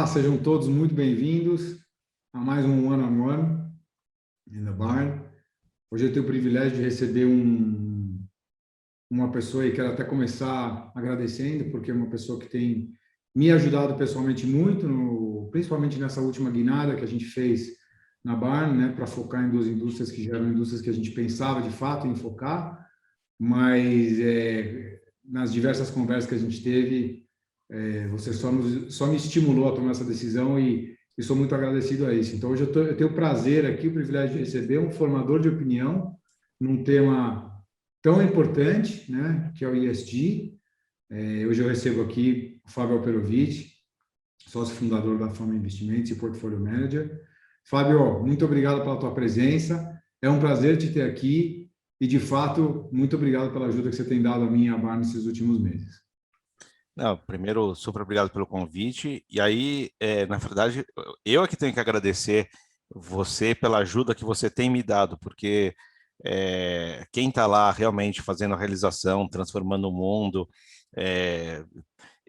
Olá, sejam todos muito bem-vindos a mais um One on One in the Barn. Hoje eu tenho o privilégio de receber uma pessoa e quero até começar agradecendo, porque é uma pessoa que tem me ajudado pessoalmente muito, principalmente nessa última guinada que a gente fez na Barn, né, para focar em duas indústrias que já eram indústrias que a gente pensava de fato em focar, mas nas diversas conversas que a gente teve, você só me estimulou a tomar essa decisão e sou muito agradecido a isso. Então, hoje eu tenho o prazer aqui, o privilégio de receber um formador de opinião num tema tão importante, né, que é o ESG. Hoje eu recebo aqui o Fábio Alperovitch, sócio fundador da Fama Investimentos e Portfólio Manager. Fábio, muito obrigado pela tua presença. É um prazer te ter aqui e, de fato, muito obrigado pela ajuda que você tem dado a mim e à Bar nesses últimos meses. Não, primeiro, super obrigado pelo convite. E aí, na verdade, eu é que tenho que agradecer você pela ajuda que você tem me dado, porque quem está lá realmente fazendo a realização, transformando o mundo,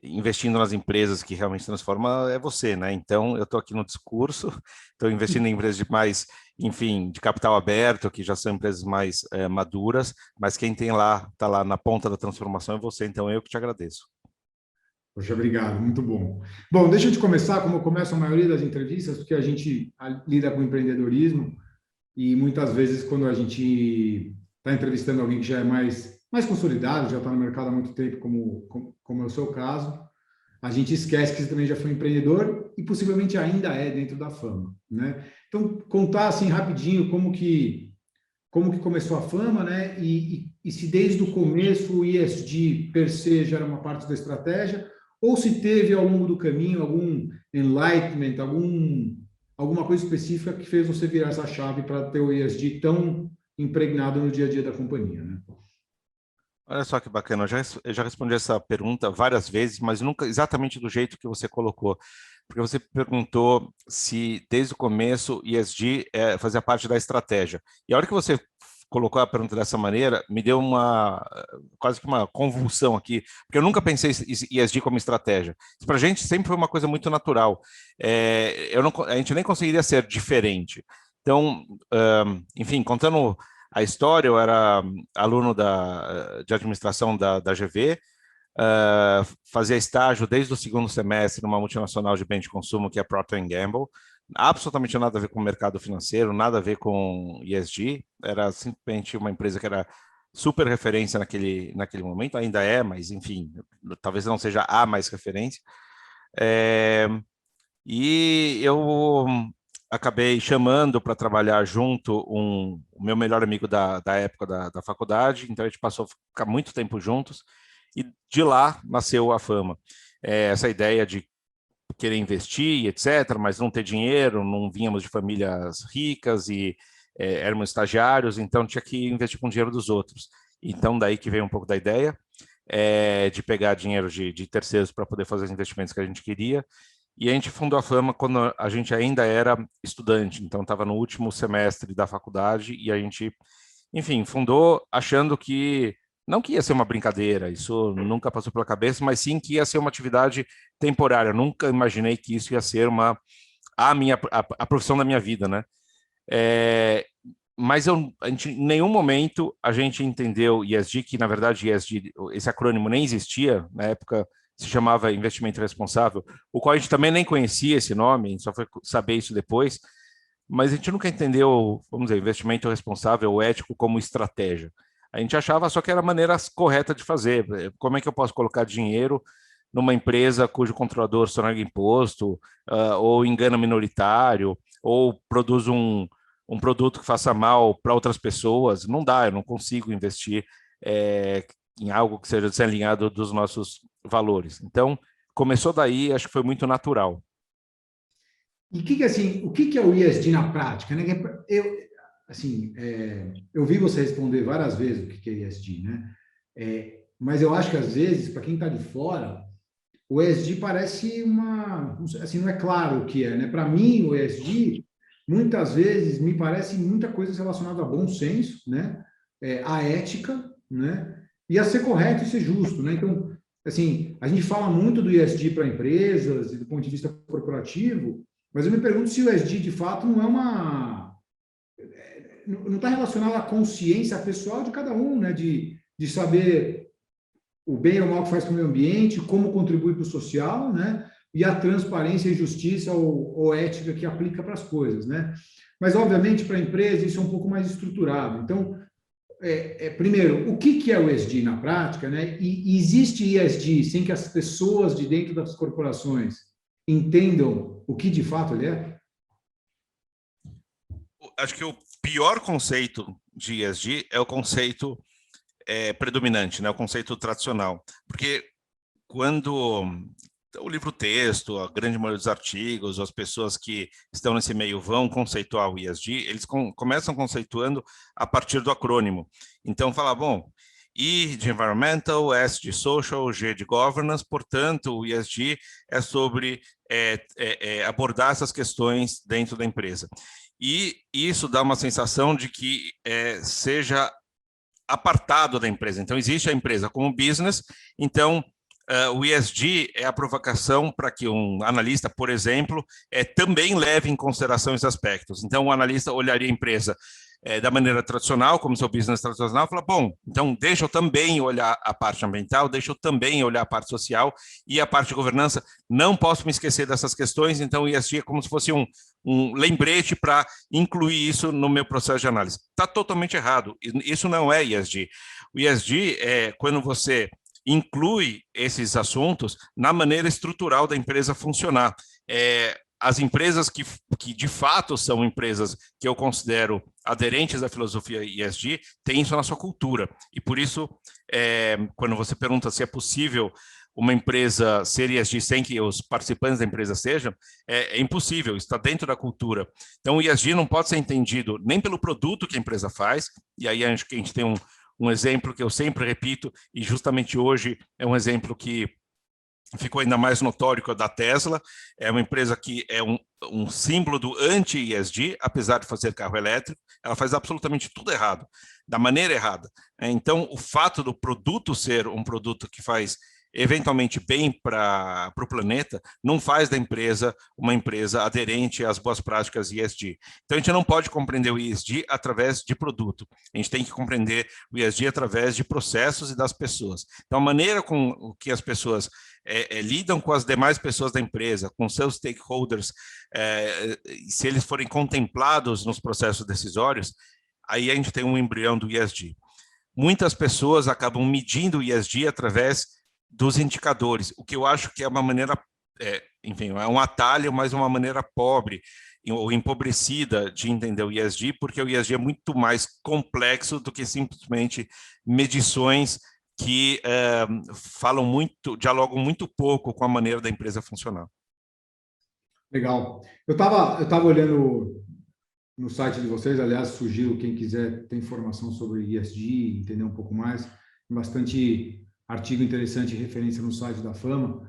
investindo nas empresas que realmente transformam é você, né? Então, eu estou aqui no discurso, estou investindo em empresas de mais, enfim, de capital aberto, que já são empresas mais maduras, mas quem tem lá, está lá na ponta da transformação é você, então eu que te agradeço. Poxa, obrigado, muito bom. Bom, deixa eu te começar, como eu começo a maioria das entrevistas, porque a gente lida com empreendedorismo e muitas vezes quando a gente está entrevistando alguém que já é mais consolidado, já está no mercado há muito tempo, como é o seu caso, a gente esquece que você também já foi empreendedor e possivelmente ainda é dentro da Fama, né? Então, contar assim rapidinho como que começou a Fama, né? E se desde o começo o ESG per se já era uma parte da estratégia, ou se teve ao longo do caminho algum enlightenment, alguma coisa específica que fez você virar essa chave para ter o ESG tão impregnado no dia a dia da companhia, né? Olha só que bacana, eu já respondi essa pergunta várias vezes, mas nunca exatamente do jeito que você colocou. Porque você perguntou se desde o começo ESG fazia parte da estratégia. E a hora que você colocou a pergunta dessa maneira, me deu quase que uma convulsão aqui, porque eu nunca pensei ESG como estratégia. Isso para a gente sempre foi uma coisa muito natural. A gente nem conseguiria ser diferente. Então, enfim, contando a história, eu era aluno de administração da GV, fazia estágio desde o segundo semestre numa multinacional de bem de consumo, que é a Procter Gamble, absolutamente nada a ver com o mercado financeiro, nada a ver com ESG, era simplesmente uma empresa que era super referência naquele momento, ainda é, mas enfim, talvez não seja a mais referência. E eu acabei chamando para trabalhar junto o meu melhor amigo da época da faculdade, então a gente passou a ficar muito tempo juntos, e de lá nasceu a Fama. Essa ideia de querer investir, etc., mas não ter dinheiro, não vínhamos de famílias ricas e éramos estagiários, então tinha que investir com o dinheiro dos outros. Então daí que veio um pouco da ideia de pegar dinheiro de terceiros para poder fazer os investimentos que a gente queria. E a gente fundou a Fama quando a gente ainda era estudante, então estava no último semestre da faculdade e a gente, enfim, fundou achando que não que ia ser uma brincadeira, isso nunca passou pela cabeça, mas sim que ia ser uma atividade temporária. Eu nunca imaginei que isso ia ser a profissão da minha vida, né? Mas em nenhum momento a gente entendeu ESG, que na verdade ESG, esse acrônimo nem existia, na época se chamava Investimento Responsável, o qual a gente também nem conhecia esse nome, a gente só foi saber isso depois, mas a gente nunca entendeu, vamos dizer, investimento responsável ou ético como estratégia. A gente achava só que era a maneira correta de fazer. Como é que eu posso colocar dinheiro numa empresa cujo controlador sonega imposto, ou engana minoritário, ou produz um produto que faça mal para outras pessoas? Não dá, eu não consigo investir em algo que seja desalinhado dos nossos valores. Então, começou daí, acho que foi muito natural. E o que é o ESG na prática, né? Eu vi você responder várias vezes o que é ESG, né? Mas eu acho que às vezes, para quem está de fora, o ESG parece assim, não é claro o que é, né? Para mim, o ESG, muitas vezes, me parece muita coisa relacionada a bom senso, né? A ética, né? E a ser correto e ser justo, né? Então, assim, a gente fala muito do ESG para empresas e do ponto de vista corporativo, mas eu me pergunto se o ESG de fato não é não está relacionado à consciência pessoal de cada um, né? De saber o bem ou o mal que faz para o meio ambiente, como contribui para o social, né? E a transparência e justiça ou ética que aplica para as coisas, né? Mas, obviamente, para a empresa isso é um pouco mais estruturado. Então, primeiro, o que é o ESG na prática, né? E existe ESG sem que as pessoas de dentro das corporações entendam o que de fato ele é? Acho que o pior conceito de ESG é o conceito predominante, né? O conceito tradicional. Porque quando o livro-texto, a grande maioria dos artigos, as pessoas que estão nesse meio vão conceituar o ESG, eles começam conceituando a partir do acrônimo. Então, fala, bom, E de Environmental, S de Social, G de Governance, portanto, o ESG é sobre abordar essas questões dentro da empresa. E isso dá uma sensação de que seja apartado da empresa. Então, existe a empresa como business, então o ESG é a provocação para que um analista, por exemplo, também leve em consideração esses aspectos. Então, o analista olharia a empresa da maneira tradicional, como seu business tradicional, fala, bom, então deixa eu também olhar a parte ambiental, deixa eu também olhar a parte social e a parte de governança. Não posso me esquecer dessas questões, então o ESG é como se fosse um lembrete para incluir isso no meu processo de análise. Está totalmente errado. Isso não é ESG. O ESG é quando você inclui esses assuntos na maneira estrutural da empresa funcionar. As empresas que de fato são empresas que eu considero aderentes à filosofia ESG têm isso na sua cultura. E por isso, quando você pergunta se é possível uma empresa ser ESG sem que os participantes da empresa sejam, é impossível, está dentro da cultura. Então, o ESG não pode ser entendido nem pelo produto que a empresa faz, e aí acho que a gente tem um exemplo que eu sempre repito, e justamente hoje é um exemplo que ficou ainda mais notório que o da Tesla. É uma empresa que é um símbolo do anti-ESG, apesar de fazer carro elétrico, ela faz absolutamente tudo errado, da maneira errada. Então, o fato do produto ser um produto que faz eventualmente bem para o planeta, não faz da empresa uma empresa aderente às boas práticas ESG. Então, a gente não pode compreender o ESG através de produto. A gente tem que compreender o ESG através de processos e das pessoas. Então, a maneira com que as pessoas lidam com as demais pessoas da empresa, com seus stakeholders, se eles forem contemplados nos processos decisórios, aí a gente tem um embrião do ESG. Muitas pessoas acabam medindo o ESG através dos indicadores, o que eu acho que é uma maneira, enfim, é um atalho, mas uma maneira pobre ou empobrecida de entender o ESG, porque o ESG é muito mais complexo do que simplesmente medições que dialogam muito pouco com a maneira da empresa funcionar. Legal. Eu tava olhando no site de vocês, aliás, sugiro quem quiser ter informação sobre ESG, entender um pouco mais, tem bastante artigo interessante e referência no site da Fama.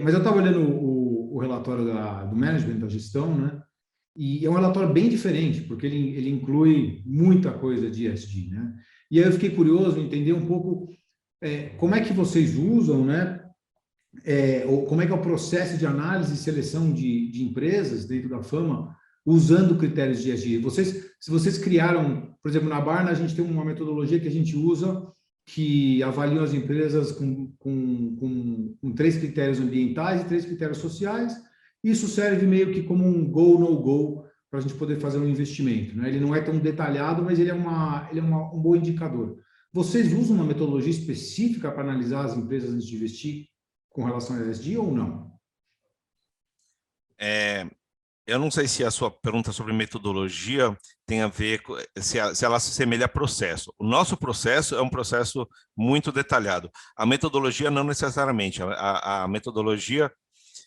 Mas eu estava olhando o relatório do management, da gestão, né? E é um relatório bem diferente, porque ele inclui muita coisa de ESG, né? E aí eu fiquei curioso em entender um pouco como é que vocês usam, né? Ou como é que é o processo de análise e seleção de empresas dentro da Fama, usando critérios de ESG. Se vocês criaram, por exemplo, na Barna, a gente tem uma metodologia que a gente usa que avalia as empresas com 3 critérios ambientais e 3 critérios sociais. Isso serve meio que como um go, no go, para a gente poder fazer um investimento, né? Ele não é tão detalhado, mas ele é um bom indicador. Vocês usam uma metodologia específica para analisar as empresas antes de investir com relação a ESG ou não? Eu não sei se a sua pergunta sobre metodologia tem a ver com se ela se assemelha a processo. O nosso processo é um processo muito detalhado. A metodologia não necessariamente. A metodologia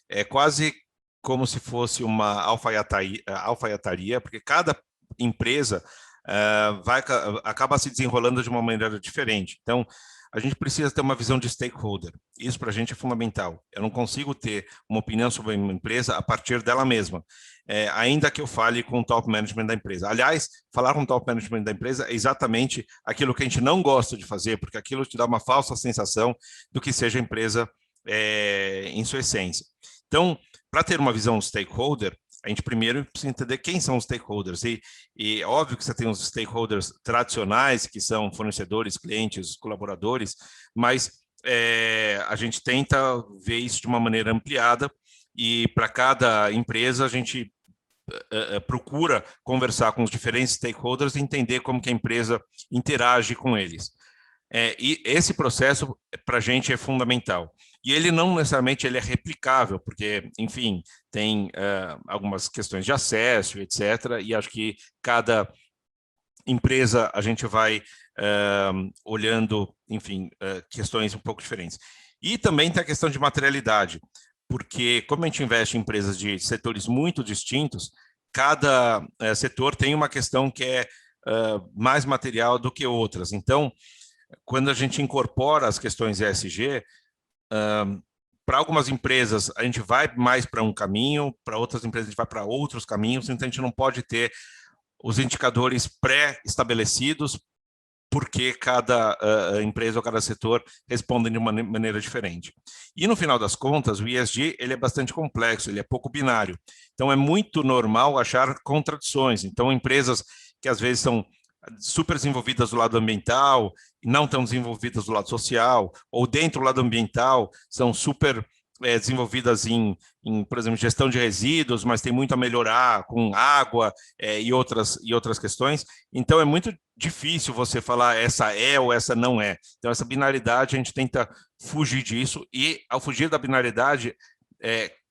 é quase como se fosse uma alfaiataria, porque cada empresa acaba se desenrolando de uma maneira diferente. Então, a gente precisa ter uma visão de stakeholder. Isso para a gente é fundamental. Eu não consigo ter uma opinião sobre uma empresa a partir dela mesma, ainda que eu fale com o top management da empresa. Aliás, falar com o top management da empresa é exatamente aquilo que a gente não gosta de fazer, porque aquilo te dá uma falsa sensação do que seja a empresa em sua essência. Então, para ter uma visão stakeholder, a gente primeiro precisa entender quem são os stakeholders. E é óbvio que você tem os stakeholders tradicionais, que são fornecedores, clientes, colaboradores, mas a gente tenta ver isso de uma maneira ampliada e para cada empresa a gente procura conversar com os diferentes stakeholders e entender como que a empresa interage com eles. E esse processo, para a gente, é fundamental. E ele não necessariamente ele é replicável, porque, enfim, tem algumas questões de acesso, etc. E acho que cada empresa a gente vai olhando, enfim, questões um pouco diferentes. E também tem a questão de materialidade, porque como a gente investe em empresas de setores muito distintos, cada setor tem uma questão que é mais material do que outras. Então, quando a gente incorpora as questões ESG, para algumas empresas a gente vai mais para um caminho, para outras empresas a gente vai para outros caminhos, então a gente não pode ter os indicadores pré-estabelecidos, porque cada empresa ou cada setor responde de uma maneira diferente. E no final das contas, o ESG ele é bastante complexo, ele é pouco binário. Então é muito normal achar contradições. Então empresas que às vezes são super desenvolvidas do lado ambiental e não tão desenvolvidas do lado social, ou dentro do lado ambiental são super desenvolvidas em, por exemplo, gestão de resíduos, mas tem muito a melhorar com água e outras questões. Então, é muito difícil você falar essa é ou essa não é. Então, essa binaridade, a gente tenta fugir disso e, ao fugir da binaridade,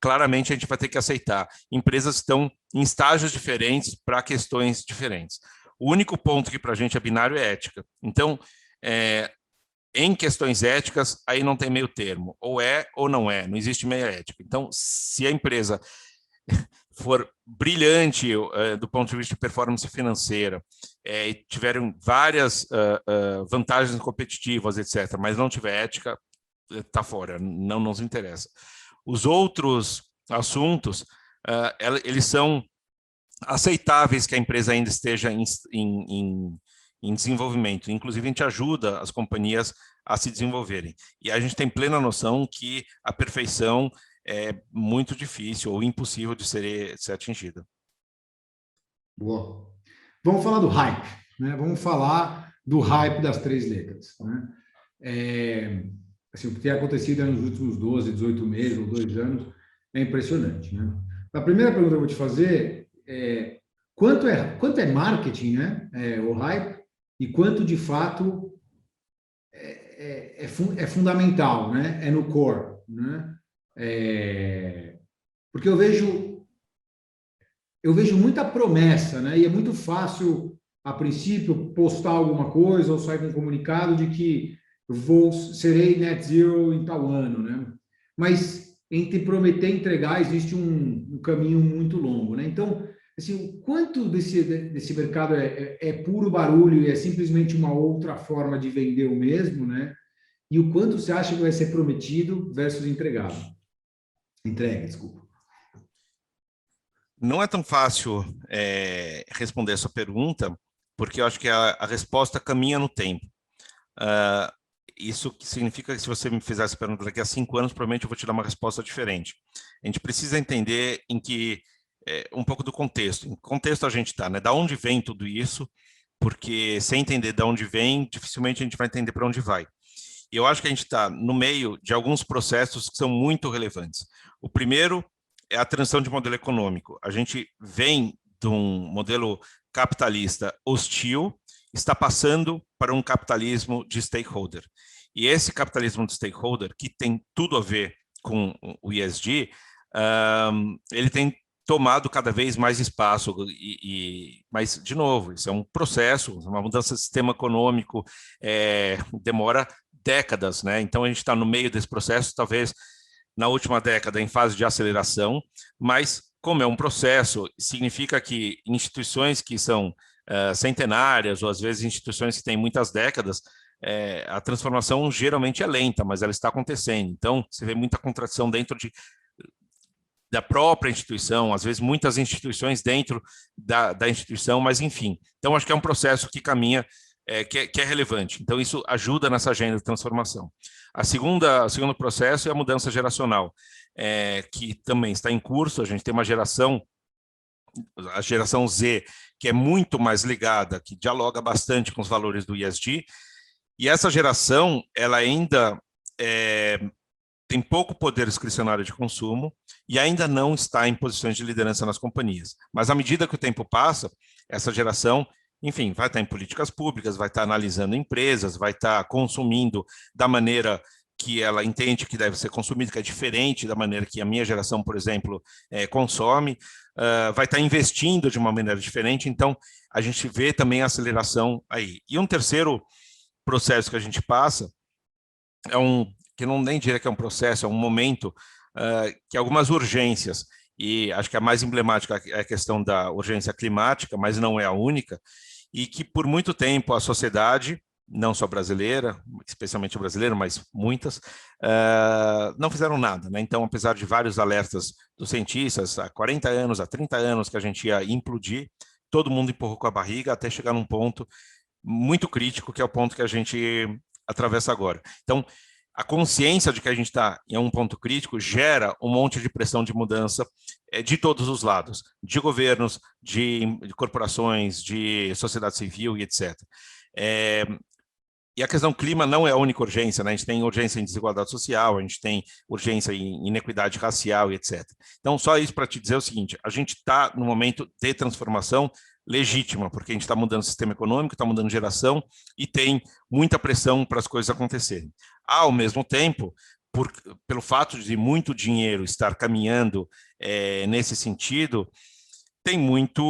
claramente a gente vai ter que aceitar. Empresas estão em estágios diferentes para questões diferentes. O único ponto que para a gente é binário é ética. Então, em questões éticas, aí não tem meio termo. Ou é ou não é. Não existe meia ética. Então, se a empresa for brilhante do ponto de vista de performance financeira e tiverem várias vantagens competitivas, etc., mas não tiver ética, está fora, não nos interessa. Os outros assuntos, eles são aceitáveis que a empresa ainda esteja em desenvolvimento. Inclusive, a gente ajuda as companhias a se desenvolverem. E a gente tem plena noção que a perfeição é muito difícil ou impossível de ser atingida. Boa. Vamos falar do hype, né? Vamos falar do hype das 3 letras, né? Assim, o que tem acontecido nos últimos 12, 18 meses ou 2 anos é impressionante, né? A primeira pergunta que eu vou te fazer é quanto é marketing, né? O hype, e quanto de fato é fundamental, né? É no core, né? Porque eu vejo muita promessa, né? E é muito fácil, a princípio, postar alguma coisa ou sair com um comunicado de que serei net zero em tal ano, né? Mas entre prometer e entregar existe um caminho muito longo, né? Então, assim, o quanto desse mercado é puro barulho e é simplesmente uma outra forma de vender o mesmo, né? E o quanto você acha que vai ser prometido versus entregado? Entregue, desculpa. Não é tão fácil responder essa pergunta, porque eu acho que a resposta caminha no tempo. Isso significa que se você me fizer essa pergunta daqui a 5 anos, provavelmente eu vou te dar uma resposta diferente. A gente precisa entender um pouco do contexto. Em que contexto a gente está, né? Da onde vem tudo isso? Porque sem entender de onde vem, dificilmente a gente vai entender para onde vai. E eu acho que a gente está no meio de alguns processos que são muito relevantes. O primeiro é a transição de modelo econômico. A gente vem de um modelo capitalista hostil, está passando para um capitalismo de stakeholder. E esse capitalismo de stakeholder, que tem tudo a ver com o ESG, ele tem tomado cada vez mais espaço, mas, de novo, isso é um processo, uma mudança de sistema econômico, demora décadas, né? Então, a gente está no meio desse processo, talvez na última década em fase de aceleração, mas como é um processo, significa que instituições que são centenárias, ou às vezes instituições que têm muitas décadas, a transformação geralmente é lenta, mas ela está acontecendo. Então, você vê muita contradição dentro da própria instituição, às vezes muitas instituições dentro da instituição, mas enfim. Então, acho que é um processo que caminha, que é relevante. Então, isso ajuda nessa agenda de transformação. O segundo processo é a mudança geracional, que também está em curso. A gente tem uma geração, a geração Z, que é muito mais ligada, que dialoga bastante com os valores do ESG, e essa geração, ela ainda tem pouco poder discricionário de consumo e ainda não está em posições de liderança nas companhias. Mas à medida que o tempo passa, essa geração, enfim, vai estar em políticas públicas, vai estar analisando empresas, vai estar consumindo da maneira que ela entende que deve ser consumido, que é diferente da maneira que a minha geração, por exemplo, consome, vai estar investindo de uma maneira diferente. Então, a gente vê também a aceleração aí. E um terceiro processo que a gente passa que não nem diria que é um processo, é um momento, que algumas urgências, e acho que a mais emblemática é a questão da urgência climática, mas não é a única, e que por muito tempo a sociedade, não só brasileira, especialmente brasileira, mas muitas, não fizeram nada, né? Então, apesar de vários alertas dos cientistas, há 40 anos, há 30 anos que a gente ia implodir, todo mundo empurrou com a barriga até chegar num ponto muito crítico, que é o ponto que a gente atravessa agora. Então, a consciência de que a gente está em um ponto crítico gera um monte de pressão de mudança de todos os lados, de governos, de corporações, de sociedade civil e etc. E a questão clima não é a única urgência, né? A gente tem urgência em desigualdade social, a gente tem urgência em inequidade racial e etc. Então, só isso para te dizer o seguinte, a gente está no momento de transformação legítima, porque a gente está mudando o sistema econômico, está mudando geração e tem muita pressão para as coisas acontecerem. Ao mesmo tempo, pelo fato de muito dinheiro estar caminhando nesse sentido, tem muito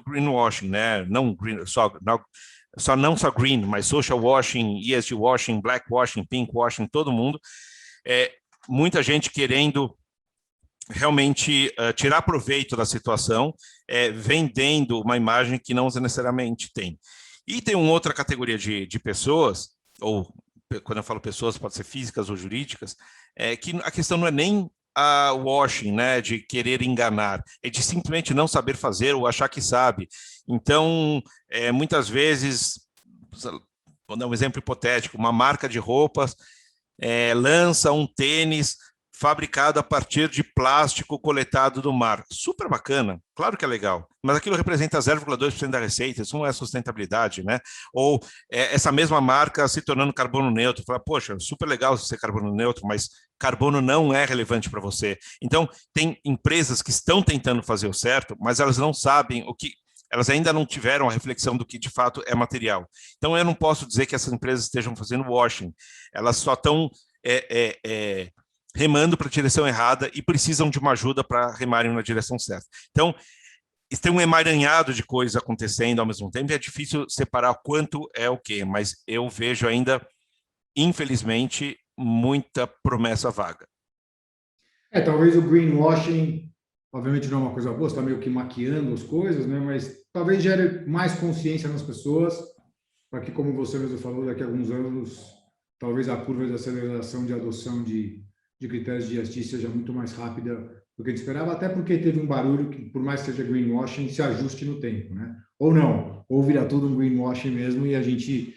greenwashing, né? Não só green, mas social washing, ESG washing, black washing, pink washing, todo mundo. Muita gente querendo realmente tirar proveito da situação, vendendo uma imagem que não necessariamente tem. E tem uma outra categoria de pessoas, ou quando eu falo pessoas, pode ser físicas ou jurídicas, que a questão não é nem a washing, né, de querer enganar, é de simplesmente não saber fazer ou achar que sabe. Então, muitas vezes, vou dar um exemplo hipotético, uma marca de roupas lança um tênis fabricado a partir de plástico coletado do mar. Super bacana, claro que é legal, mas aquilo representa 0,2% da receita, isso não é sustentabilidade, né? Ou essa mesma marca se tornando carbono neutro, fala, poxa, super legal ser carbono neutro, mas carbono não é relevante para você. Então, tem empresas que estão tentando fazer o certo, mas elas não sabem elas ainda não tiveram a reflexão do que de fato é material. Então, eu não posso dizer que essas empresas estejam fazendo washing, elas só estão remando para a direção errada e precisam de uma ajuda para remarem na direção certa. Então, tem um emaranhado de coisas acontecendo ao mesmo tempo e é difícil separar quanto é o quê, mas eu vejo ainda, infelizmente, muita promessa vaga. Talvez o greenwashing, obviamente não é uma coisa boa, está meio que maquiando as coisas, né? Mas talvez gere mais consciência nas pessoas, para que, como você mesmo falou, daqui a alguns anos, talvez a curva de aceleração de adoção de critérios de ESG seja muito mais rápida do que a gente esperava, até porque teve um barulho que, por mais que seja greenwashing, se ajuste no tempo, né? Ou não, ou vira tudo um greenwashing mesmo e a gente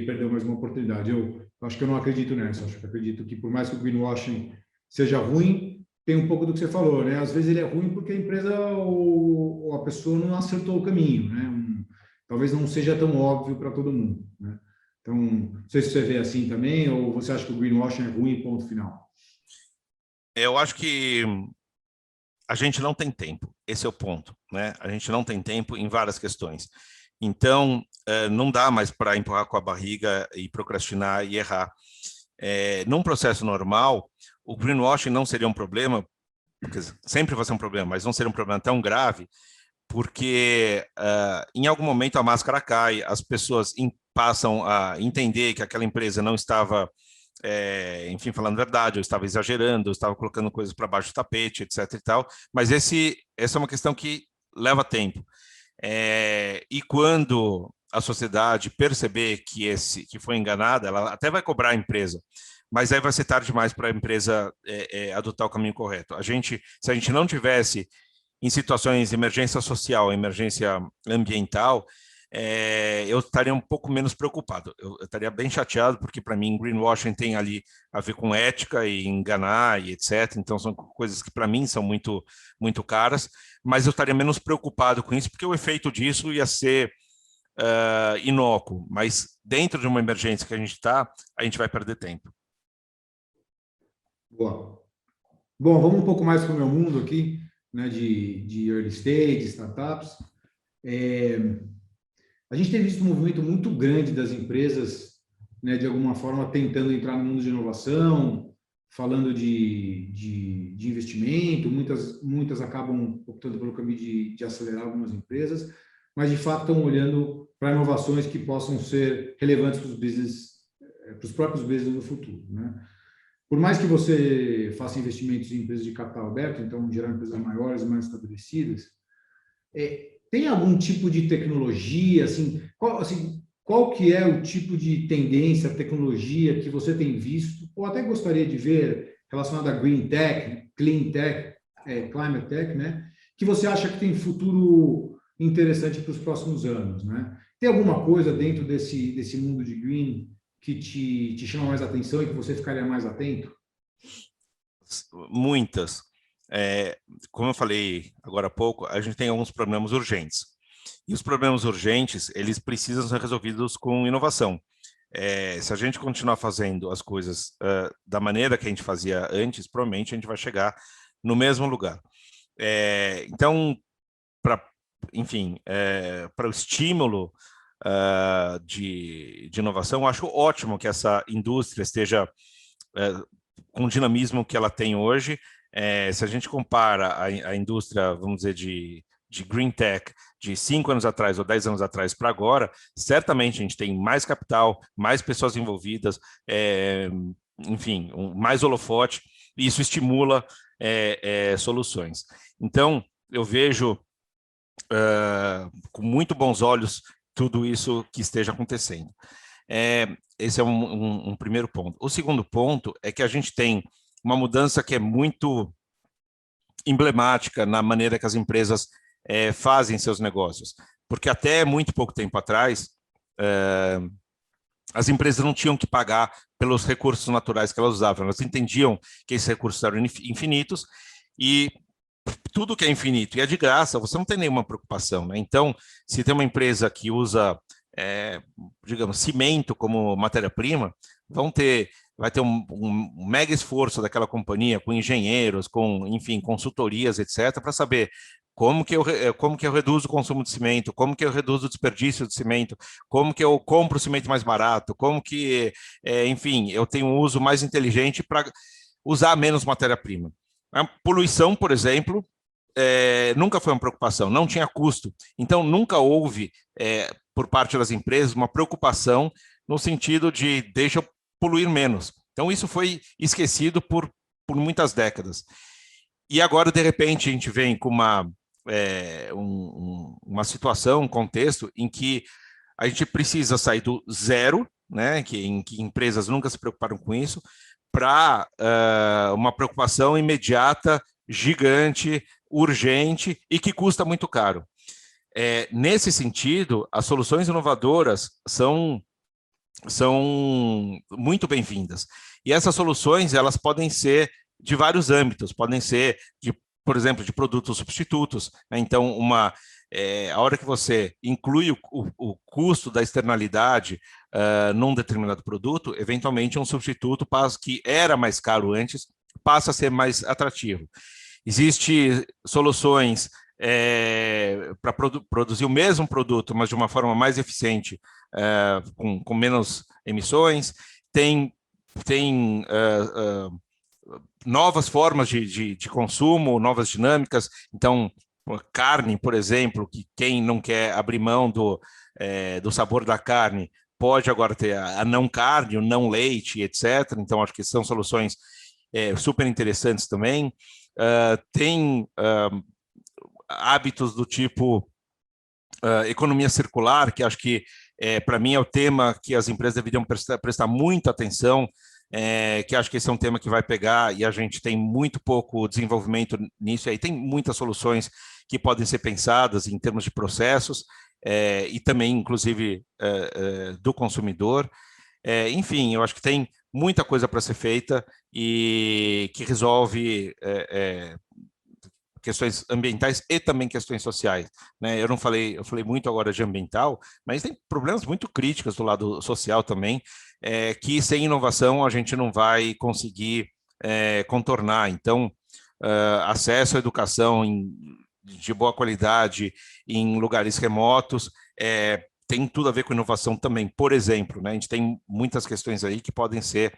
perdeu mais uma oportunidade. Eu acho que eu não acredito nessa, acho que acredito que, por mais que o greenwashing seja ruim, tem um pouco do que você falou, né? Às vezes ele é ruim porque a empresa ou a pessoa não acertou o caminho, né? Talvez não seja tão óbvio para todo mundo, né? Então, não sei se você vê assim também, ou você acha que o greenwashing é ruim, ponto final? Eu acho que a gente não tem tempo, esse é o ponto, né? A gente não tem tempo em várias questões. Então, não dá mais para empurrar com a barriga e procrastinar e errar. Num processo normal, o greenwashing não seria um problema, porque sempre vai ser um problema, mas não seria um problema tão grave, porque em algum momento a máscara cai, as pessoas passam a entender que aquela empresa não estava, enfim, falando verdade, eu estava exagerando, eu estava colocando coisas para baixo do tapete, etc. e tal, mas essa é uma questão que leva tempo. E quando a sociedade perceber que foi enganada, ela até vai cobrar a empresa, mas aí vai ser tarde demais para a empresa adotar o caminho correto. Se a gente não tivesse em situações de emergência social, emergência ambiental, eu estaria um pouco menos preocupado. Eu estaria bem chateado, porque para mim greenwashing tem ali a ver com ética e enganar e etc. Então são coisas que para mim são muito, muito caras, mas eu estaria menos preocupado com isso, porque o efeito disso ia ser inócuo. Mas dentro de uma emergência que a gente está, a gente vai perder tempo. Boa. Bom, vamos um pouco mais para o meu mundo aqui, né, de early stage, startups. A gente tem visto um movimento muito grande das empresas, né, de alguma forma, tentando entrar no mundo de inovação, falando de investimento, muitas acabam optando pelo caminho de acelerar algumas empresas, mas, de fato, estão olhando para inovações que possam ser relevantes para os business, para os próprios business no futuro, né? Por mais que você faça investimentos em empresas de capital aberto, então gerar empresas maiores e mais estabelecidas, tem algum tipo de tecnologia, qual que é o tipo de tendência, tecnologia que você tem visto, ou até gostaria de ver relacionada a Green Tech, Clean Tech, Climate Tech, né? Que você acha que tem futuro interessante para os próximos anos, né? Tem alguma coisa dentro desse mundo de Green que te chama mais atenção e que você ficaria mais atento? Muitas. Como eu falei agora há pouco, a gente tem alguns problemas urgentes. E os problemas urgentes, eles precisam ser resolvidos com inovação. Se a gente continuar fazendo as coisas da maneira que a gente fazia antes, provavelmente a gente vai chegar no mesmo lugar. Então, enfim, para o estímulo de inovação, eu acho ótimo que essa indústria esteja com o dinamismo que ela tem hoje. Se a gente compara a indústria, vamos dizer, de Green Tech de 5 anos atrás ou 10 anos atrás para agora, certamente a gente tem mais capital, mais pessoas envolvidas, enfim, mais holofote, e isso estimula soluções. Então, eu vejo com muito bons olhos tudo isso que esteja acontecendo. Esse é um primeiro ponto. O segundo ponto é que a gente tem uma mudança que é muito emblemática na maneira que as empresas fazem seus negócios. Porque até muito pouco tempo atrás, as empresas não tinham que pagar pelos recursos naturais que elas usavam. Elas entendiam que esses recursos eram infinitos e tudo que é infinito e é de graça, você não tem nenhuma preocupação, né? Então, se tem uma empresa que usa, digamos, cimento como matéria-prima, vai ter um mega esforço daquela companhia com engenheiros, com, enfim, consultorias, etc., para saber como que eu reduzo o consumo de cimento, como que eu reduzo o desperdício de cimento, como que eu compro cimento mais barato, como que, enfim, eu tenho um uso mais inteligente para usar menos matéria-prima. A poluição, por exemplo, nunca foi uma preocupação, não tinha custo. Então, nunca houve, por parte das empresas, uma preocupação no sentido de deixa eu poluir menos. Então, isso foi esquecido por muitas décadas. E agora, de repente, a gente vem com uma situação, um contexto em que a gente precisa sair do zero, né, em que empresas nunca se preocuparam com isso, para uma preocupação imediata, gigante, urgente e que custa muito caro. Nesse sentido, as soluções inovadoras são muito bem-vindas. E essas soluções, elas podem ser de vários âmbitos, podem ser, por exemplo, de produtos substitutos, né? Então, a hora que você inclui o custo da externalidade num determinado produto, eventualmente um substituto que era mais caro antes, passa a ser mais atrativo. Existem soluções para produzir o mesmo produto, mas de uma forma mais eficiente, com menos emissões. Tem novas formas de consumo, novas dinâmicas. Então, carne, por exemplo, que quem não quer abrir mão do sabor da carne, pode agora ter a não carne, o não leite, etc. Então, acho que são soluções super interessantes também. Tem hábitos do tipo economia circular, que acho que para mim é o tema que as empresas deveriam prestar muita atenção, que acho que esse é um tema que vai pegar e a gente tem muito pouco desenvolvimento nisso, e aí tem muitas soluções que podem ser pensadas em termos de processos, e também, inclusive, do consumidor. Enfim, eu acho que tem muita coisa para ser feita e que resolve questões ambientais e também questões sociais, né? Eu falei muito agora de ambiental, mas tem problemas muito críticos do lado social também, que sem inovação a gente não vai conseguir contornar. Então, acesso à educação de boa qualidade em lugares remotos, tem tudo a ver com inovação também. Por exemplo, né, a gente tem muitas questões aí que podem ser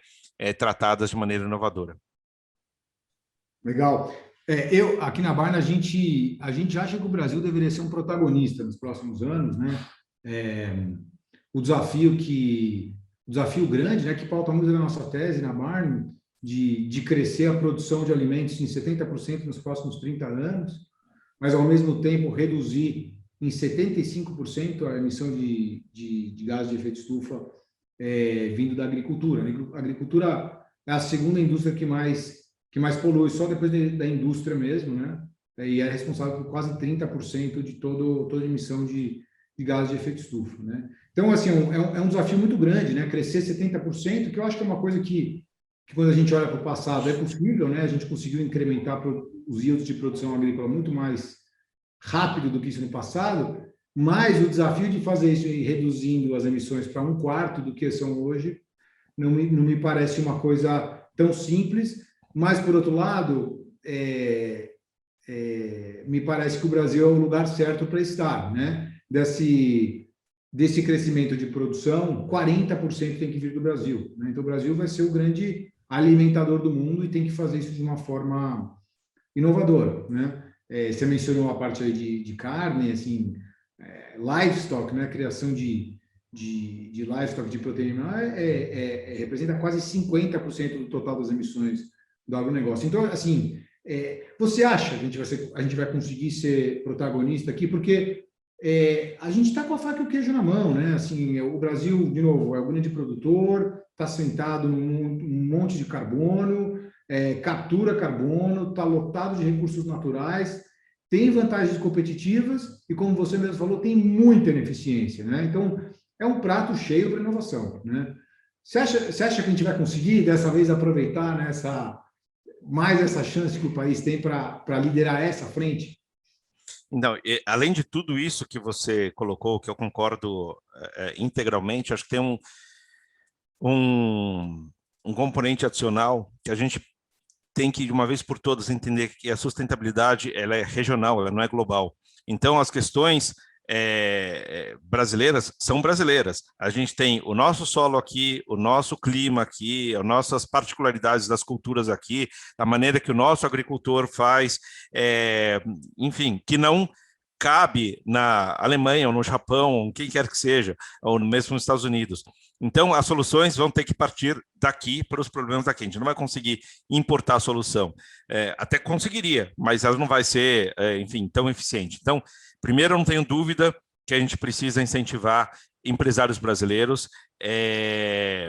tratadas de maneira inovadora. Legal. Aqui na Barna, a gente acha que o Brasil deveria ser um protagonista nos próximos anos, né? O desafio grande, né, que pauta muito da nossa tese na Barna, de crescer a produção de alimentos em 70% nos próximos 30 anos, mas, ao mesmo tempo, reduzir em 75% a emissão de gases de efeito estufa vindo da agricultura. A agricultura é a segunda indústria que mais polui, só depois da indústria mesmo, né? E é responsável por quase 30% de toda a emissão de gases de efeito estufa, né? Então, assim, é um desafio muito grande, né? Crescer 70%, que eu acho que é uma coisa que quando a gente olha para o passado, é possível, né? A gente conseguiu incrementar os yields de produção agrícola muito mais rápido do que isso no passado, mas o desafio de fazer isso e reduzindo as emissões para um quarto do que são hoje não me parece uma coisa tão simples, mas, por outro lado, me parece que o Brasil é o lugar certo para estar, né? Desse crescimento de produção, 40% tem que vir do Brasil, né? Então, o Brasil vai ser o grande alimentador do mundo e tem que fazer isso de uma forma inovadora, né? Você mencionou a parte aí de carne, assim, livestock, né? A criação de livestock de proteína animal representa quase 50% do total das emissões do agronegócio. Então, assim, você acha que a gente vai conseguir ser protagonista aqui? Porque a gente está com a faca e o queijo na mão, né? Assim, o Brasil, de novo, é o grande produtor, está sentado num monte de carbono, captura carbono, está lotado de recursos naturais, tem vantagens competitivas e, como você mesmo falou, tem muita ineficiência, né? Então, é um prato cheio para inovação, né? Você acha que a gente vai conseguir, dessa vez, aproveitar, né, mais essa chance que o país tem para liderar essa frente? Então, além de tudo isso que você colocou, que eu concordo integralmente, acho que tem um componente adicional que a gente tem que, de uma vez por todas, entender que a sustentabilidade ela é regional, ela não é global. Então, as questões brasileiras são brasileiras. A gente tem o nosso solo aqui, o nosso clima aqui, as nossas particularidades das culturas aqui, a maneira que o nosso agricultor faz, enfim, que não cabe na Alemanha ou no Japão, quem quer que seja, ou mesmo nos Estados Unidos. Então, as soluções vão ter que partir daqui para os problemas daqui. A gente não vai conseguir importar a solução. Até conseguiria, mas ela não vai ser, enfim, tão eficiente. Então, primeiro, eu não tenho dúvida que a gente precisa incentivar empresários brasileiros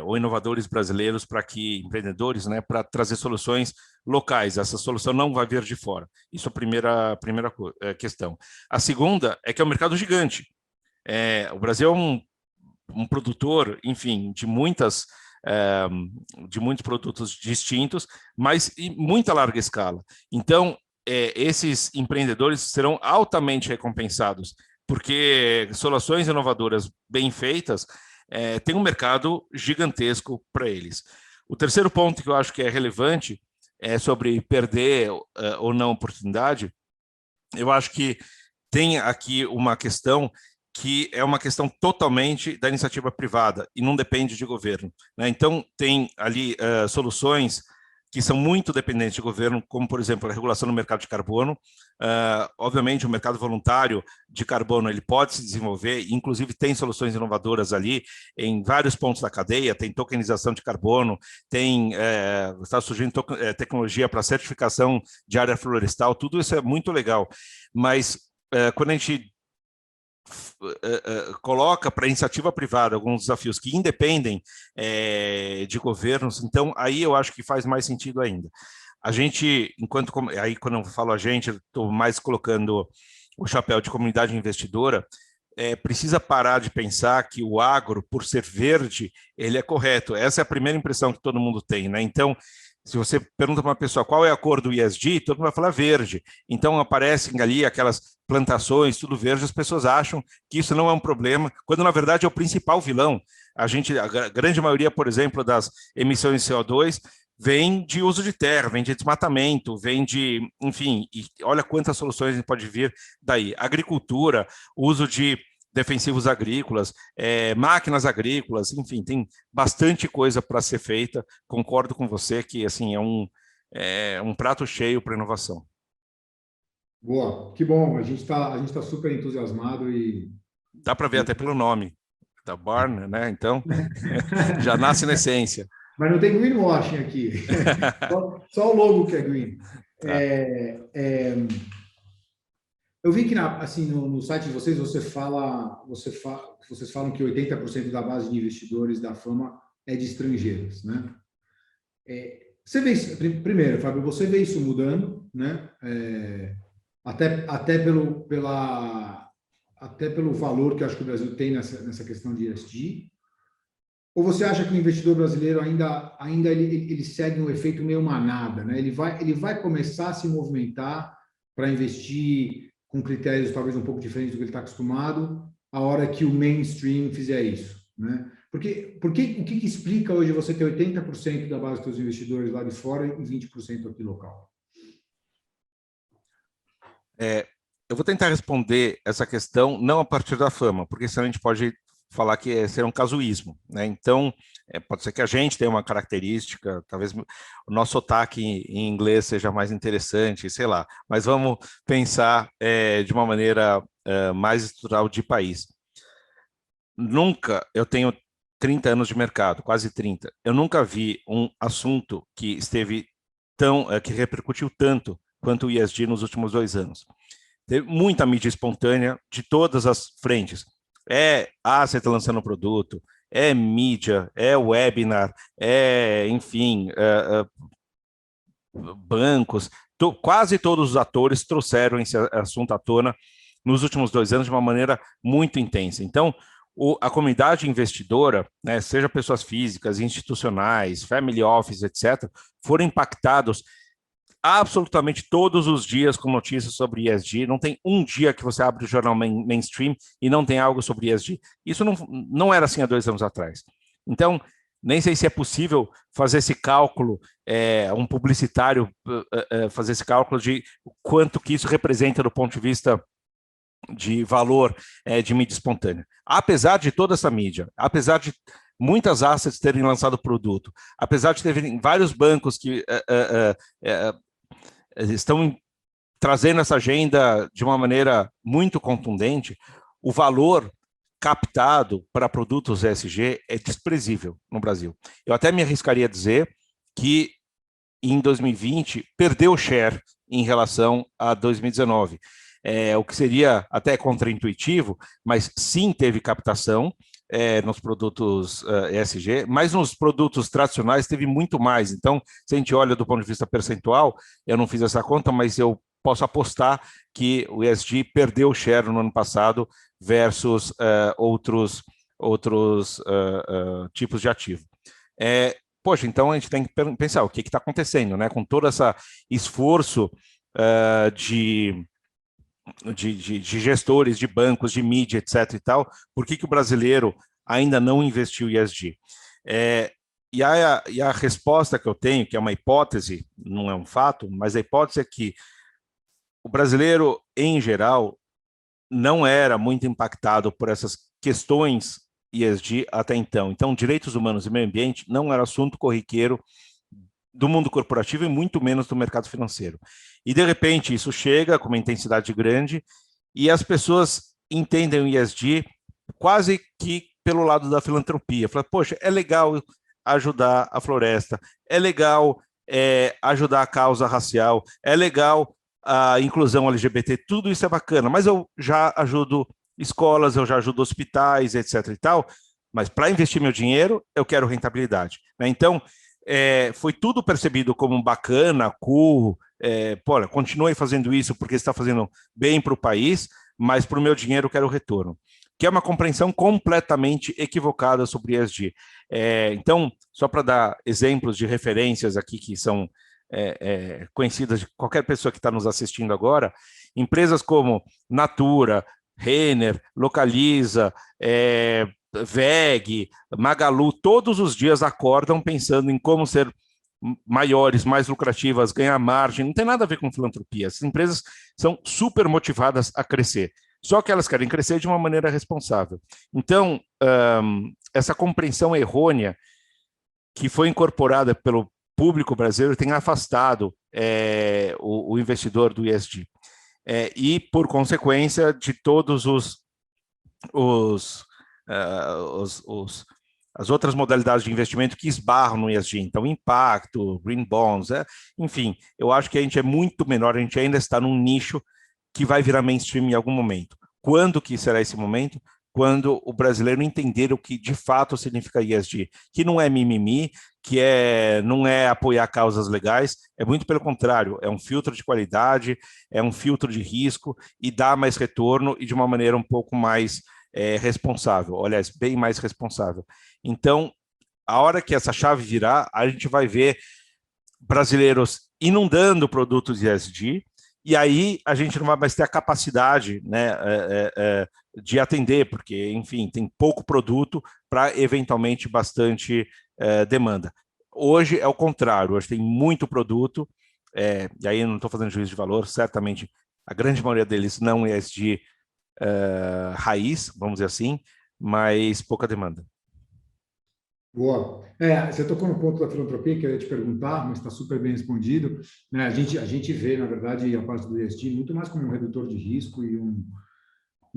ou inovadores brasileiros para que, empreendedores, né, para trazer soluções locais. Essa solução não vai vir de fora. Isso é a primeira questão. A segunda é que é um mercado gigante. O Brasil é um produtor, enfim, de muitos produtos distintos, mas em muita larga escala. Então, esses empreendedores serão altamente recompensados, porque soluções inovadoras bem feitas têm um mercado gigantesco para eles. O terceiro ponto que eu acho que é relevante é sobre perder ou não oportunidade. Eu acho que tem aqui uma questão que é uma questão totalmente da iniciativa privada e não depende de governo, né? Então, tem ali soluções que são muito dependentes de governo, como, por exemplo, a regulação do mercado de carbono. Obviamente, o mercado voluntário de carbono ele pode se desenvolver, inclusive tem soluções inovadoras ali em vários pontos da cadeia, tem tokenização de carbono, está surgindo tecnologia para certificação de área florestal, tudo isso é muito legal. Mas quando a gente coloca para a iniciativa privada alguns desafios que independem de governos, então aí eu acho que faz mais sentido ainda. A gente, aí quando eu falo a gente, estou mais colocando o chapéu de comunidade investidora, precisa parar de pensar que o agro, por ser verde, ele é correto. Essa é a primeira impressão que todo mundo tem, né? Então, se você pergunta para uma pessoa qual é a cor do ESG, todo mundo vai falar verde. Então, aparecem ali aquelas plantações, tudo verde, as pessoas acham que isso não é um problema, quando na verdade é o principal vilão. A grande maioria, por exemplo, das emissões de CO2 vem de uso de terra, vem de desmatamento, vem de, enfim, e olha quantas soluções a gente pode vir daí. Agricultura, uso de defensivos agrícolas, máquinas agrícolas, enfim, tem bastante coisa para ser feita. Concordo com você que assim é um prato cheio para inovação. Boa, que bom. A gente tá super entusiasmado e dá para ver até pelo nome da Barn, né? Então já nasce na essência. Mas não tem greenwashing aqui. Só o logo que é green. Tá. Eu vi que assim, no site de vocês vocês falam que 80% da base de investidores da Fama é de estrangeiros, né? Você vê isso, primeiro, Fábio, você vê isso mudando, né? Até pelo valor que eu acho que o Brasil tem nessa questão de ESG. Ou você acha que o investidor brasileiro ainda ele segue um efeito meio manada, né? Ele vai começar a se movimentar para investir com critérios talvez um pouco diferentes do que ele está acostumado, a hora que o mainstream fizer isso, né? O que explica hoje você ter 80% da base dos seus investidores lá de fora e 20% aqui local? Eu vou tentar responder essa questão não a partir da Fama, porque senão a gente pode falar que seria um casuísmo, né? Então, pode ser que a gente tenha uma característica, talvez o nosso sotaque em inglês seja mais interessante, sei lá, mas vamos pensar de uma maneira mais estrutural de país. Eu tenho 30 anos de mercado, quase 30, eu nunca vi um assunto que esteve que repercutiu tanto quanto o ESG nos últimos 2 anos. Teve muita mídia espontânea de todas as frentes. Você está lançando um produto, mídia, webinar, enfim, bancos. Quase todos os atores trouxeram esse assunto à tona nos últimos 2 anos de uma maneira muito intensa. Então, a comunidade investidora, né, seja pessoas físicas, institucionais, family office, etc., foram impactados absolutamente todos os dias com notícias sobre ESG. Não tem um dia que você abre o jornal mainstream e não tem algo sobre ESG. Isso não era assim há 2 anos atrás. Então, nem sei se é possível fazer esse cálculo, um publicitário fazer esse cálculo de quanto que isso representa do ponto de vista de valor de mídia espontânea. Apesar de toda essa mídia, apesar de muitas assets terem lançado produto, apesar de terem vários bancos que estão trazendo essa agenda de uma maneira muito contundente, o valor captado para produtos ESG é desprezível no Brasil. Eu até me arriscaria a dizer que em 2020 perdeu share em relação a 2019. O que seria até contraintuitivo, mas sim teve captação nos produtos ESG, mas nos produtos tradicionais teve muito mais. Então, se a gente olha do ponto de vista percentual, eu não fiz essa conta, mas eu posso apostar que o ESG perdeu share no ano passado versus outros tipos de ativo. Poxa, então a gente tem que pensar o que está acontecendo, né? Com todo esse esforço de gestores, de bancos, de mídia, etc. e tal, por que o brasileiro ainda não investiu em ESG? E a resposta que eu tenho, que é uma hipótese, não é um fato, mas a hipótese é que o brasileiro, em geral, não era muito impactado por essas questões ESG até então. Então, direitos humanos e meio ambiente não era assunto corriqueiro do mundo corporativo e muito menos do mercado financeiro. E, de repente, isso chega com uma intensidade grande e as pessoas entendem o ESG quase que pelo lado da filantropia. Fala, poxa, é legal ajudar a floresta, é legal ajudar a causa racial, é legal a inclusão LGBT, tudo isso é bacana, mas eu já ajudo escolas, eu já ajudo hospitais, etc. e tal, mas para investir meu dinheiro, eu quero rentabilidade, né? Então, foi tudo percebido como bacana, cool, pô, continue fazendo isso porque está fazendo bem para o país, mas para o meu dinheiro eu quero retorno, que é uma compreensão completamente equivocada sobre ESG. Então, só para dar exemplos de referências aqui que são conhecidas de qualquer pessoa que está nos assistindo agora, empresas como Natura, Renner, Localiza, VEG, Magalu, todos os dias acordam pensando em como ser maiores, mais lucrativas, ganhar margem, não tem nada a ver com filantropia. Essas empresas são super motivadas a crescer, só que elas querem crescer de uma maneira responsável. Então, essa compreensão errônea que foi incorporada pelo público brasileiro tem afastado o investidor do ESG. E, por consequência, de todos as outras modalidades de investimento que esbarram no ESG, então impacto, green bonds, enfim, eu acho que a gente é muito menor, a gente ainda está num nicho que vai virar mainstream em algum momento. Quando que será esse momento? Quando o brasileiro entender o que de fato significa ESG, que não é mimimi, que não é apoiar causas legais, é muito pelo contrário, é um filtro de qualidade, é um filtro de risco e dá mais retorno e de uma maneira um pouco mais responsável, aliás, bem mais responsável. Então, a hora que essa chave virar, a gente vai ver brasileiros inundando produtos ESG, e aí a gente não vai mais ter a capacidade, né, de atender, porque, enfim, tem pouco produto para, eventualmente, bastante demanda. Hoje é o contrário, hoje tem muito produto, e aí eu não estou fazendo juízo de valor, certamente a grande maioria deles não é ESG raiz, vamos dizer assim, mas pouca demanda. Boa. Você tocou no ponto da filantropia que eu ia te perguntar, mas está super bem respondido. Né? A gente vê, na verdade, a parte do ESG muito mais como um redutor de risco e um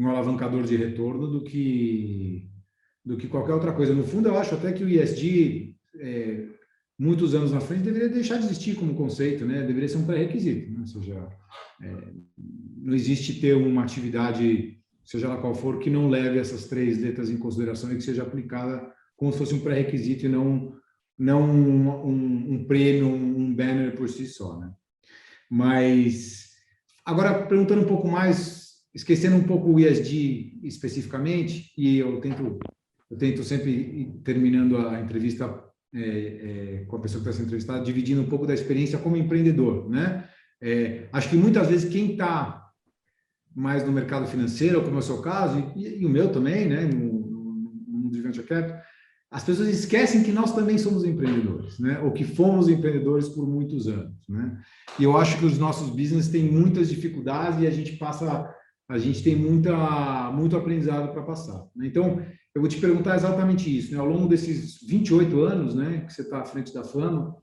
alavancador de retorno do que qualquer outra coisa. No fundo, eu acho até que o ESG, muitos anos na frente, deveria deixar de existir como conceito, né? Deveria ser um pré-requisito. Né? Ou seja, não existe ter uma atividade, seja lá qual for, que não leve essas 3 letras em consideração e que seja aplicada como se fosse um pré-requisito e não um prêmio, um banner por si só, né? Mas, agora, perguntando um pouco mais, esquecendo um pouco o ESG especificamente, e eu tento sempre ir terminando a entrevista com a pessoa que está sendo entrevistada, dividindo um pouco da experiência como empreendedor, né? Acho que muitas vezes quem está mais no mercado financeiro, como é o seu caso, e o meu também, né, no mundo de venture capital, as pessoas esquecem que nós também somos empreendedores, né? Ou que fomos empreendedores por muitos anos, né? E eu acho que os nossos business têm muitas dificuldades e a gente tem muito aprendizado para passar, né? Então, eu vou te perguntar exatamente isso, né? Ao longo desses 28 anos, né, que você está à frente da Fama,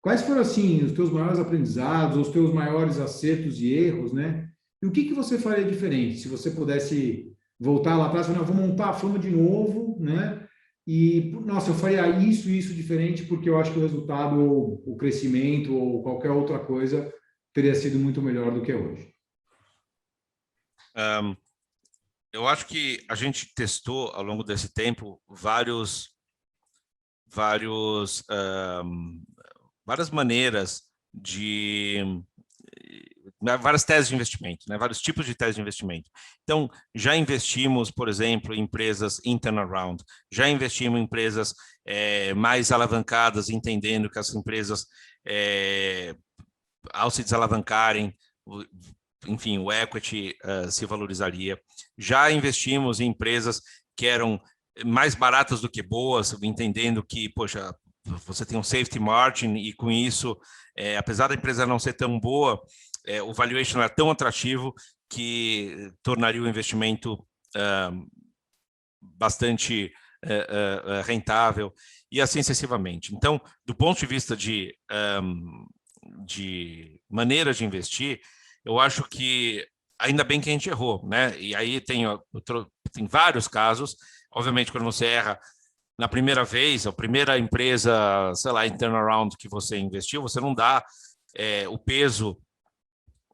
quais foram, assim, os teus maiores aprendizados, os teus maiores acertos e erros, né? E o que você faria diferente se você pudesse voltar lá atrás e falar, não, vou montar a Fama de novo, né? E, nossa, eu faria isso e isso diferente porque eu acho que o resultado, o crescimento ou qualquer outra coisa teria sido muito melhor do que é hoje. Eu acho que a gente testou ao longo desse tempo várias maneiras várias teses de investimento, né? Vários tipos de teses de investimento. Então, já investimos, por exemplo, em empresas in turnaround, já investimos em empresas mais alavancadas, entendendo que as empresas, ao se desalavancarem, enfim, o equity se valorizaria. Já investimos em empresas que eram mais baratas do que boas, entendendo que, poxa, você tem um safety margin e com isso, apesar da empresa não ser tão boa, o valuation era tão atrativo que tornaria o investimento bastante rentável e assim sucessivamente. Então, do ponto de vista de maneiras de investir, eu acho que ainda bem que a gente errou, né? E aí tem vários casos. Obviamente, quando você erra na primeira vez, a primeira empresa, sei lá, em turnaround que você investiu, você não dá o peso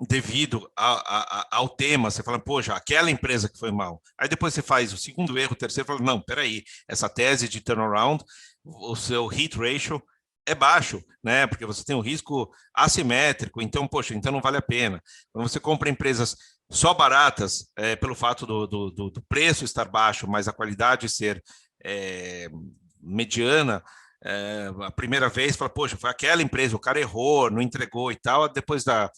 devido ao tema, você fala, poxa, aquela empresa que foi mal. Aí depois você faz o segundo erro, o terceiro, fala, não, peraí, essa tese de turnaround, o seu hit ratio é baixo, né? Porque você tem um risco assimétrico, então, poxa, então não vale a pena. Quando você compra empresas só baratas, pelo fato do preço estar baixo, mas a qualidade ser mediana, a primeira vez, fala, poxa, foi aquela empresa, o cara errou, não entregou e tal, depois da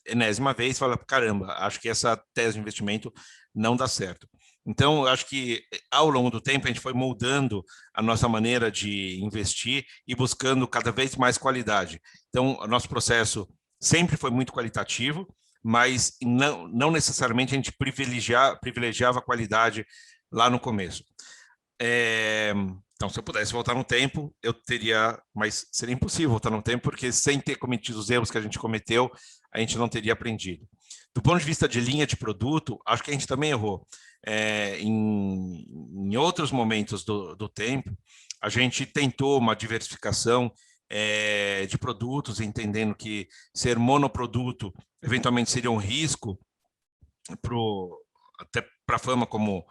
enésima vez, fala, caramba, acho que essa tese de investimento não dá certo. Então, acho que ao longo do tempo a gente foi moldando a nossa maneira de investir e buscando cada vez mais qualidade. Então, o nosso processo sempre foi muito qualitativo, mas não necessariamente a gente privilegiava a qualidade lá no começo. Então, se eu pudesse voltar no tempo, eu teria, mas seria impossível voltar no tempo, porque sem ter cometido os erros que a gente cometeu, a gente não teria aprendido. Do ponto de vista de linha de produto, acho que a gente também errou. Em outros momentos do tempo, a gente tentou uma diversificação de produtos, entendendo que ser monoproduto eventualmente seria um risco até para a fama como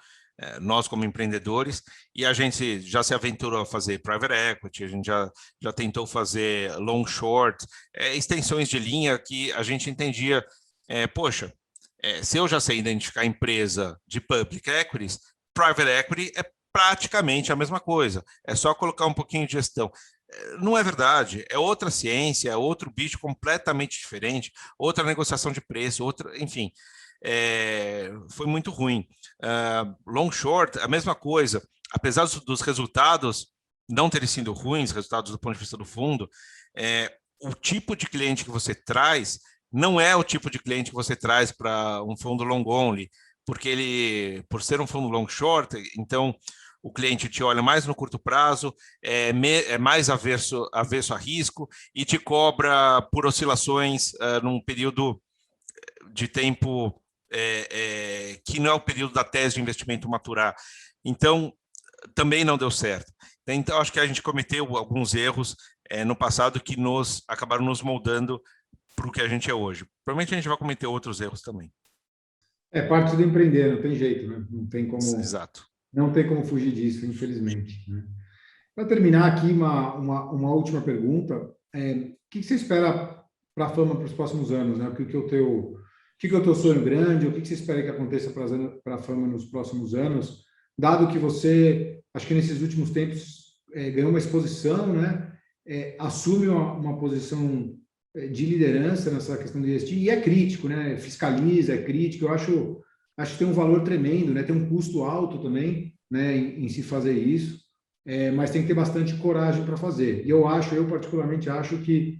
nós como empreendedores, e a gente já se aventurou a fazer private equity, a gente já tentou fazer long short, extensões de linha que a gente entendia, poxa, se eu já sei identificar empresa de public equities, private equity é praticamente a mesma coisa, é só colocar um pouquinho de gestão. Não é verdade, é outra ciência, é outro bicho completamente diferente, outra negociação de preço, enfim, foi muito ruim. Long short, a mesma coisa, apesar dos resultados não terem sido ruins, resultados do ponto de vista do fundo, o tipo de cliente que você traz não é o tipo de cliente que você traz para um fundo long only, porque por ser um fundo long short, então o cliente te olha mais no curto prazo, é mais averso a risco e te cobra por oscilações num período de tempo que não é o período da tese de investimento maturar. Então, também não deu certo. Então, acho que a gente cometeu alguns erros no passado que acabaram nos moldando para o que a gente é hoje. Provavelmente a gente vai cometer outros erros também. É parte do empreender, não tem jeito, né? Exato. Não tem como fugir disso, infelizmente, né? Para terminar aqui, uma última pergunta. O que você espera para a Fama para os próximos anos? Né? O que é o teu sonho grande? O que você espera que aconteça para a Fama nos próximos anos? Dado que você, acho que nesses últimos tempos, ganhou uma exposição, né? Assume uma posição de liderança nessa questão de ESG e é crítico, né? Fiscaliza, é crítico. Eu acho que tem um valor tremendo, né? Tem um custo alto também, né? Em se fazer isso. Mas tem que ter bastante coragem para fazer. E eu particularmente acho que,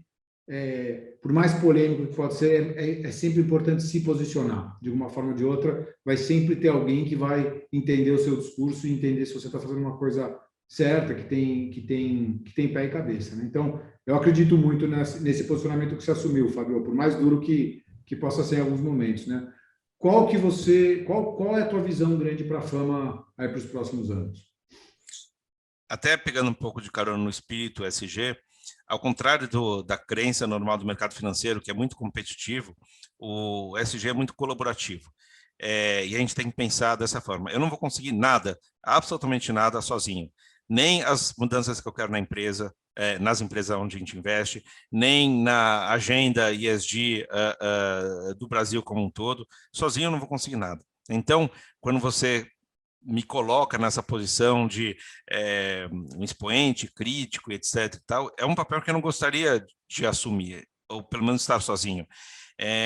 por mais polêmico que pode ser, é sempre importante se posicionar. De uma forma ou de outra, vai sempre ter alguém que vai entender o seu discurso e entender se você está fazendo uma coisa certa, que tem pé e cabeça. Né? Então, eu acredito muito nesse posicionamento que você assumiu, Fábio, por mais duro que possa ser em alguns momentos. Né? Qual é a tua visão grande para a Fama aí para os próximos anos? Até pegando um pouco de carona no espírito SG, ao contrário da crença normal do mercado financeiro, que é muito competitivo, o SG é muito colaborativo. E a gente tem que pensar dessa forma. Eu não vou conseguir nada, absolutamente nada, sozinho. Nem as mudanças que eu quero na empresa, nas empresas onde a gente investe, nem na agenda ESG do Brasil como um todo. Sozinho eu não vou conseguir nada. Então, quando você me coloca nessa posição de um expoente crítico, etc. E tal, é um papel que eu não gostaria de assumir, ou pelo menos estar sozinho.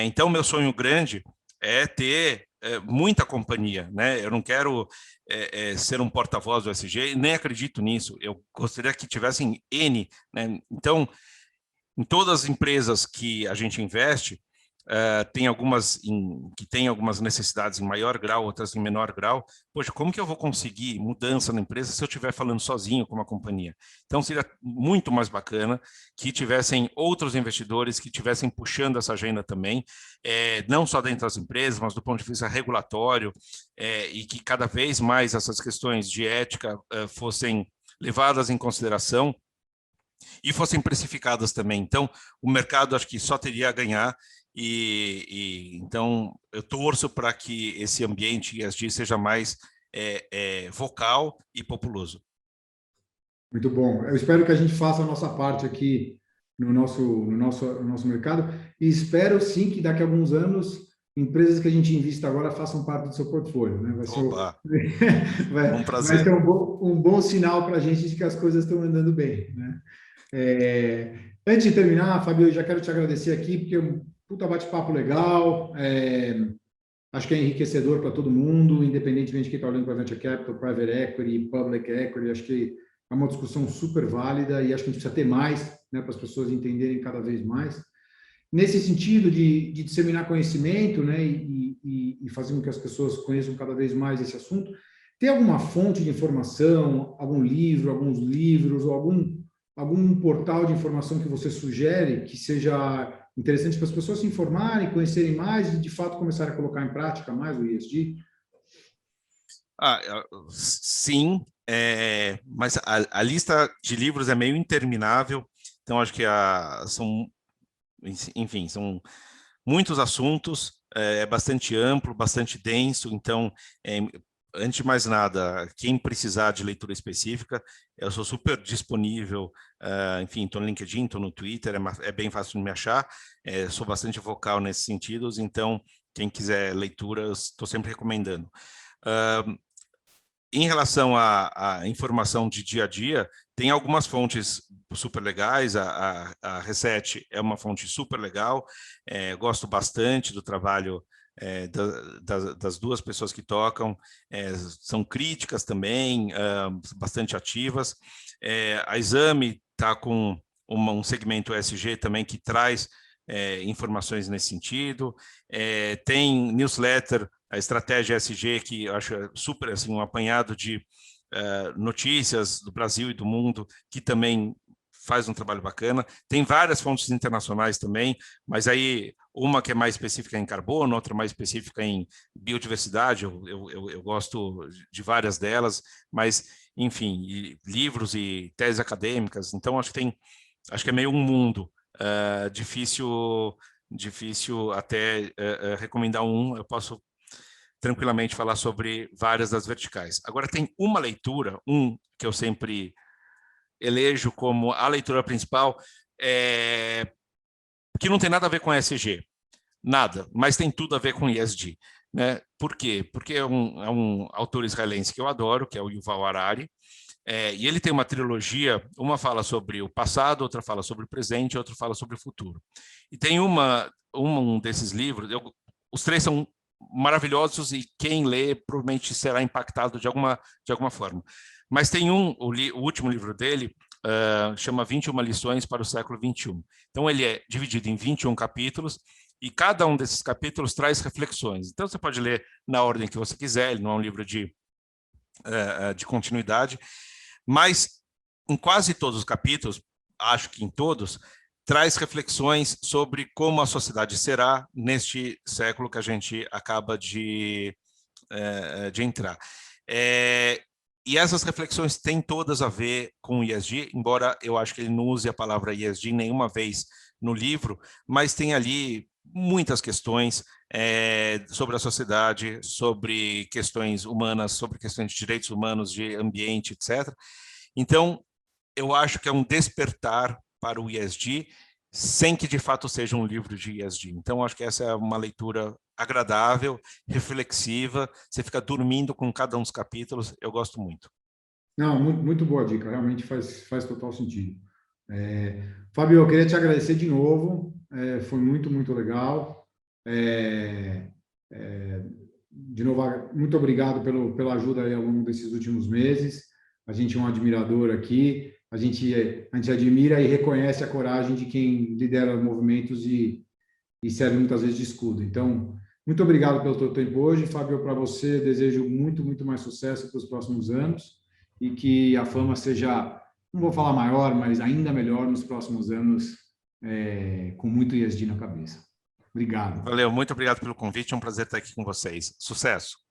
Então, meu sonho grande é ter muita companhia, né? Eu não quero ser um porta-voz do SG, nem acredito nisso. Eu gostaria que tivessem N, né? Então, em todas as empresas que a gente investe, tem algumas que têm algumas necessidades em maior grau, outras em menor grau. Poxa, como que eu vou conseguir mudança na empresa se eu estiver falando sozinho com uma companhia? Então, seria muito mais bacana que tivessem outros investidores que estivessem puxando essa agenda também, não só dentro das empresas, mas do ponto de vista regulatório, e que cada vez mais essas questões de ética fossem levadas em consideração. e fossem precificadas também. Então, o mercado acho que só teria a ganhar então eu torço para que esse ambiente ESG seja mais vocal e populoso. Muito bom. Eu espero que a gente faça a nossa parte aqui no nosso mercado e espero sim que daqui a alguns anos empresas que a gente invista agora façam parte do seu portfólio, né? Opa, Vai, um vai prazer. ser um bom sinal para a gente de que as coisas estão andando bem, né? Antes de terminar, Fabio, eu já quero te agradecer aqui, porque é um puta bate-papo legal, acho que é enriquecedor para todo mundo, independentemente de quem está olhando para Venture Capital, Private Equity, Public Equity, acho que é uma discussão super válida e acho que a gente precisa ter mais, né, para as pessoas entenderem cada vez mais. Nesse sentido de disseminar conhecimento, né, e fazer com que as pessoas conheçam cada vez mais esse assunto, tem alguma fonte de informação, algum livro, alguns livros, ou algum portal de informação que você sugere que seja interessante para as pessoas se informarem, conhecerem mais e, de fato, começarem a colocar em prática mais o ESG? Sim, mas a lista de livros é meio interminável, então acho que enfim, são muitos assuntos, é bastante amplo, bastante denso, então, antes de mais nada, quem precisar de leitura específica, eu sou super disponível, enfim, estou no LinkedIn, estou no Twitter, é bem fácil de me achar, sou bastante vocal nesses sentidos, então, quem quiser leitura, eu estou sempre recomendando. Em relação à informação de dia a dia, tem algumas fontes super legais, a Reset é uma fonte super legal, gosto bastante do trabalho das duas pessoas que tocam, são críticas também, bastante ativas. A Exame está com um segmento ESG também que traz informações nesse sentido, tem newsletter, a estratégia ESG, que eu acho super assim, um apanhado de notícias do Brasil e do mundo, que também faz um trabalho bacana. Tem várias fontes internacionais também, mas aí uma que é mais específica em carbono, outra mais específica em biodiversidade, eu gosto de várias delas, mas, enfim, livros e teses acadêmicas, então acho que é meio um mundo, difícil até recomendar um, eu posso tranquilamente falar sobre várias das verticais. Agora, tem uma leitura, que eu sempre elejo como a leitura principal, que não tem nada a ver com ESG, nada, mas tem tudo a ver com ESG. Né? Por quê? Porque é um autor israelense que eu adoro, que é o Yuval Harari, e ele tem uma trilogia, uma fala sobre o passado, outra fala sobre o presente, outra fala sobre o futuro. E tem um desses livros, os três são maravilhosos e quem lê provavelmente será impactado de alguma forma. Mas tem o último livro dele, chama 21 lições para o século XXI. Então ele é dividido em 21 capítulos e cada um desses capítulos traz reflexões. Então você pode ler na ordem que você quiser, ele não é um livro de continuidade, mas em quase todos os capítulos, acho que em todos, traz reflexões sobre como a sociedade será neste século que a gente acaba de entrar. E essas reflexões têm todas a ver com o ESG, embora eu acho que ele não use a palavra ESG nenhuma vez no livro, mas tem ali muitas questões sobre a sociedade, sobre questões humanas, sobre questões de direitos humanos, de ambiente, etc. Então, eu acho que é um despertar para o ESG, sem que de fato seja um livro de ESG. Então, acho que essa é uma leitura agradável, reflexiva, você fica dormindo com cada um dos capítulos, eu gosto muito. Não, muito, muito boa dica, realmente faz total sentido. Fábio, eu queria te agradecer de novo, foi muito, muito legal. De novo, muito obrigado pela ajuda aí ao longo desses últimos meses. A gente é um admirador aqui, a gente admira e reconhece a coragem de quem lidera movimentos e serve muitas vezes de escudo. Então, muito obrigado pelo teu tempo hoje, Fábio. Para você, desejo muito, muito mais sucesso para os próximos anos e que a fama seja, não vou falar maior, mas ainda melhor nos próximos anos, com muito ESG na cabeça. Obrigado. Valeu, muito obrigado pelo convite, é um prazer estar aqui com vocês. Sucesso!